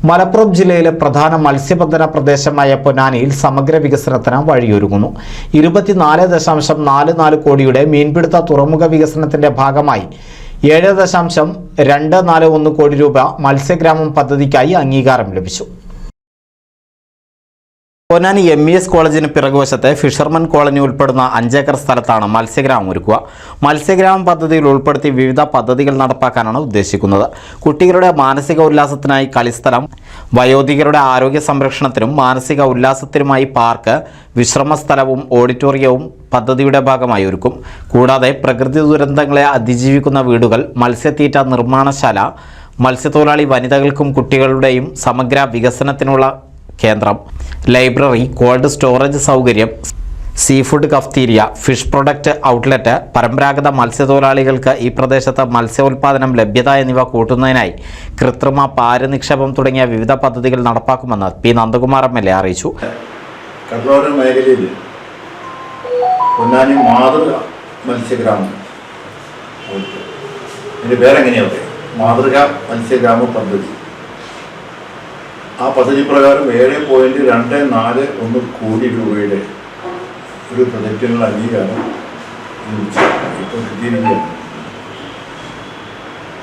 മലപ്പുറം ജില്ലയിലെ പ്രധാന മത്സ്യബന്ധന പ്രദേശമായ പൊന്നാനിയിൽ സമഗ്ര വികസനത്തിന് വഴിയൊരുങ്ങുന്നു. 24.44 കോടിയുടെ മീൻപിടുത്ത തുറമുഖ വികസനത്തിന്റെ ഭാഗമായി 7.241 കോടി രൂപ മത്സ്യഗ്രാമം പദ്ധതിക്കായി അംഗീകാരം ലഭിച്ചു. പൊന്നാനി MES കോളേജിന് പിറകുവശത്തെ ഫിഷർമൻ കോളനി ഉൾപ്പെടുന്ന 5 ഏക്കർ സ്ഥലത്താണ് മത്സ്യഗ്രാമം ഒരുക്കുക. മത്സ്യഗ്രാമം പദ്ധതിയിൽ ഉൾപ്പെടുത്തി വിവിധ പദ്ധതികൾ നടപ്പാക്കാനാണ് ഉദ്ദേശിക്കുന്നത്. കുട്ടികളുടെ മാനസിക ഉല്ലാസത്തിനായി കളിസ്ഥലം, വയോധികരുടെ ആരോഗ്യ സംരക്ഷണത്തിനും മാനസിക ഉല്ലാസത്തിനുമായി പാർക്ക്, വിശ്രമസ്ഥലവും ഓഡിറ്റോറിയവും പദ്ധതിയുടെ ഭാഗമായി ഒരുക്കും. കൂടാതെ പ്രകൃതി ദുരന്തങ്ങളെ അതിജീവിക്കുന്ന വീടുകൾ, മത്സ്യത്തീറ്റ നിർമ്മാണശാല, മത്സ്യത്തൊഴിലാളി വനിതകൾക്കും കുട്ടികളുടെയും സമഗ്ര വികസനത്തിനുള്ള കേന്ദ്രം, ലൈബ്രറി, കോൾഡ് സ്റ്റോറേജ് സൗകര്യം, seafood cafeteria, fish product outlet, പരമ്പരാഗത മത്സ്യത്തൊഴിലാളികൾക്ക് ഈ പ്രദേശത്ത് മത്സ്യോൽപാദനം ലഭ്യത എന്നിവ കൂട്ടുന്നതിനായി കൃത്രിമ പാര് നിക്ഷേപം തുടങ്ങിയ വിവിധ പദ്ധതികൾ നടപ്പാക്കുമെന്ന് പി നന്ദകുമാർ MLA അറിയിച്ചു. കടലോര മേഖലയിൽ പൊന്നാനി മാതൃക മത്സ്യഗ്രാമം, ഇതിൻ്റെ പേരെങ്ങനെയാണ് മാതൃക മത്സ്യഗ്രാമ പദ്ധതി. ആ പദ്ധതി പ്രകാരം 7.241 കോടി രൂപയുടെ ഒരു പ്രൊജക്റ്റിനുള്ള അംഗീകാരം ഇപ്പോൾ കിട്ടിയിരിക്കുകയാണ്.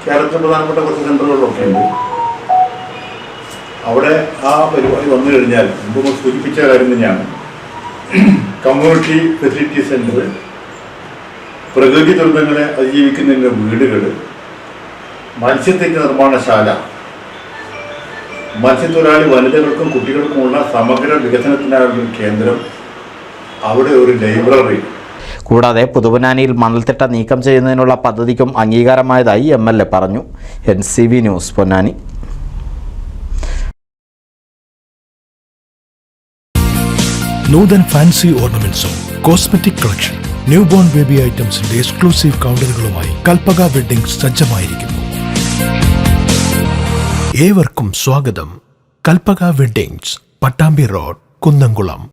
കേരളത്തിൽ പ്രധാനപ്പെട്ട കുറച്ച് സെൻ്ററുകളിലൊക്കെ ഉണ്ട്. അവിടെ ആ പരിപാടി വന്നു കഴിഞ്ഞാൽ മുമ്പ് സൂചിപ്പിച്ച കാര്യം തന്നെയാണ്. കമ്മ്യൂണിറ്റി ഫെസിലിറ്റി സെൻ്റർ, പ്രകൃതി ദുരന്തങ്ങളെ അതിജീവിക്കുന്നതിൻ്റെ വീടുകൾ, മത്സ്യത്തീറ്റ നിർമ്മാണശാല, മത്സ്യത്തൊഴിലാളി വനിതകൾക്കും കുട്ടികൾക്കുമുള്ള സമഗ്ര വികസനത്തിനായുള്ള കേന്ദ്രം, അവിടെ ഒരു ലൈബ്രറി. കൂടാതെ പുതുപൊന്നാനിയിൽ മണൽത്തിട്ട നീക്കം ചെയ്യുന്നതിനുള്ള പദ്ധതിക്കും അംഗീകാരമായതായി MLA പറഞ്ഞു. NCV news, Ponnani. Noothan fancy ഓർണമെന്റ്സും cosmetic collection, new born baby ഐറ്റംസിന്റെ എക്സ്ക്ലൂസീവ് കൗണ്ടറുകളുമായി കൽപ്പക വെഡ്ഡിംഗ്സ് സജ്ജമായിരിക്കുന്നു. ഏവർക്കും സ്വാഗതം. Kalpaka weddings, Pattambi road, Kunnamkulam.